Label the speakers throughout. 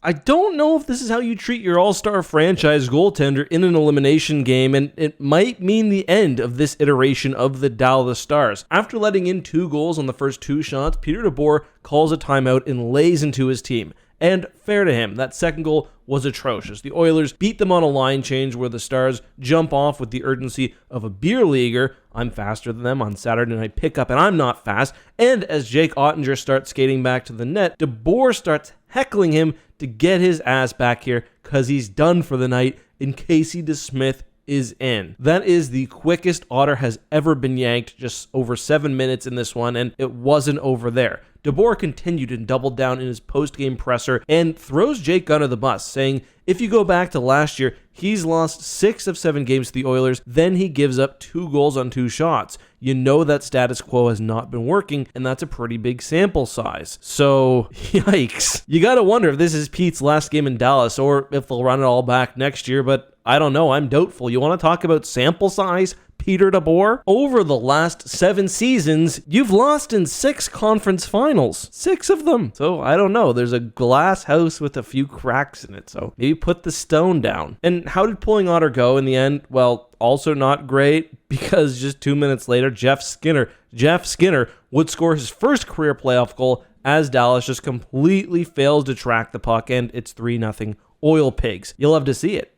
Speaker 1: I don't know if this is how you treat your all-star franchise goaltender in an elimination game, and it might mean the end of this iteration of the Dallas Stars. After letting in 2 goals on the first 2 shots, Peter DeBeor calls a timeout and lays into his team. And fair to him, that second goal was atrocious. The Oilers beat them on a line change where the Stars jump off with the urgency of a beer leaguer. I'm faster than them on Saturday night pickup, and I'm not fast. And as Jake Ottinger starts skating back to the net, DeBeor starts heckling him to get his ass back here because he's done for the night, and Casey DeSmith is in. That is the quickest Otter has ever been yanked, just over 7 minutes in this one, and it wasn't over there. DeBeor continued and doubled down in his post-game presser and throws Jake under the bus, saying if you go back to last year, he's lost 6 of 7 games to the Oilers, then he gives up 2 goals on 2 shots. You know that status quo has not been working, and that's a pretty big sample size. So, yikes. You gotta wonder if this is Pete's last game in Dallas, or if they'll run it all back next year, but I don't know, I'm doubtful. You want to talk about sample size? Peter DeBeor? Over the last 7 seasons, you've lost in 6 conference finals. 6 of them. So, I don't know. There's a glass house with a few cracks in it, so maybe put the stone down. And how did pulling Otter go in the end? Well, also not great, because just 2 minutes later, Jeff Skinner would score his first career playoff goal as Dallas just completely fails to track the puck, and it's 3-0 Oil Pigs. You'll love to see it,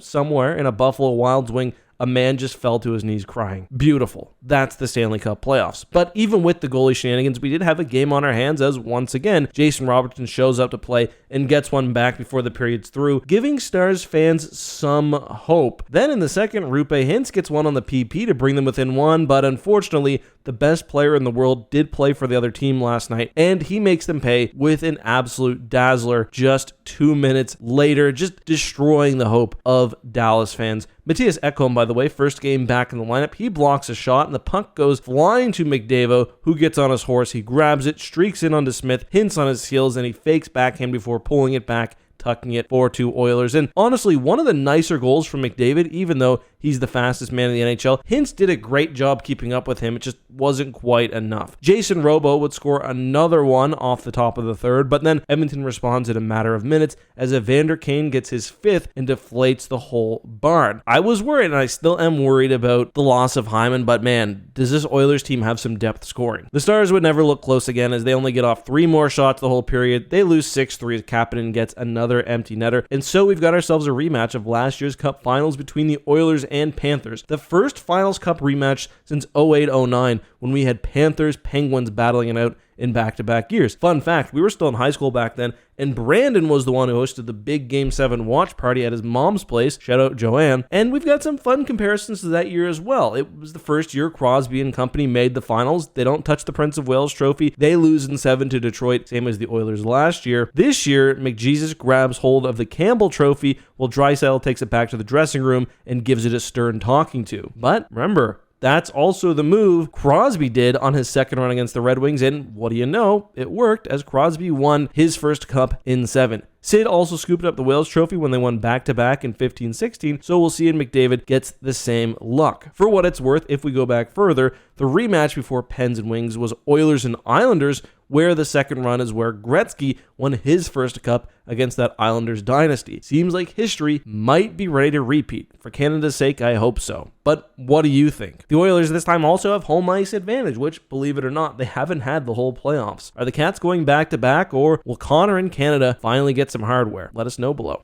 Speaker 1: somewhere in a Buffalo Wild's wing. A man just fell to his knees crying. Beautiful. That's the Stanley Cup playoffs. But even with the goalie shenanigans, we did have a game on our hands as once again, Jason Robertson shows up to play and gets one back before the period's through, giving Stars fans some hope. Then in the second, Rupe Hintz gets one on the PP to bring them within 1, but unfortunately, the best player in the world did play for the other team last night, and he makes them pay with an absolute dazzler just 2 minutes later, just destroying the hope of Dallas fans. Matthias Ekholm, by the way, first game back in the lineup, he blocks a shot, and the puck goes flying to McDavid, who gets on his horse. He grabs it, streaks in onto Smith, Hintz on his heels, and he fakes backhand before pulling it back, tucking it 4-2 Oilers. And honestly, one of the nicer goals from McDavid, even though he's the fastest man in the NHL. Hintz did a great job keeping up with him. It just wasn't quite enough. Jason Robo would score another one off the top of the third, but then Edmonton responds in a matter of minutes as Evander Kane gets his 5th and deflates the whole barn. I was worried, and I still am worried about the loss of Hyman, but man, does this Oilers team have some depth scoring. The Stars would never look close again as they only get off 3 more shots the whole period. They lose 6-3 as Kapanen gets another empty netter, and so we've got ourselves a rematch of last year's Cup Finals between the Oilers and Panthers. The first Finals Cup rematch since 08-09 when we had Panthers-Penguins battling it out in back-to-back years. Fun fact, we were still in high school back then, and Brandon was the one who hosted the big Game 7 watch party at his mom's place. Shout out Joanne. And we've got some fun comparisons to that year as well. It was the first year Crosby and company made the finals. They don't touch the Prince of Wales trophy. They lose in 7 to Detroit, same as the Oilers last year. This year, McJesus grabs hold of the Campbell trophy while Draisaitl takes it back to the dressing room and gives it a stern talking to. But remember, that's also the move Crosby did on his second run against the Red Wings, and what do you know? It worked as Crosby won his first cup in 7. Sid also scooped up the Wales Trophy when they won back-to-back in 15-16, so we'll see if McDavid gets the same luck. For what it's worth, if we go back further, the rematch before Pens and Wings was Oilers and Islanders, where the second run is where Gretzky won his first cup against that Islanders dynasty. Seems like history might be ready to repeat. For Canada's sake, I hope so. But what do you think? The Oilers this time also have home ice advantage, which, believe it or not, they haven't had the whole playoffs. Are the Cats going back-to-back, or will Connor and Canada finally get some hardware? Let us know below.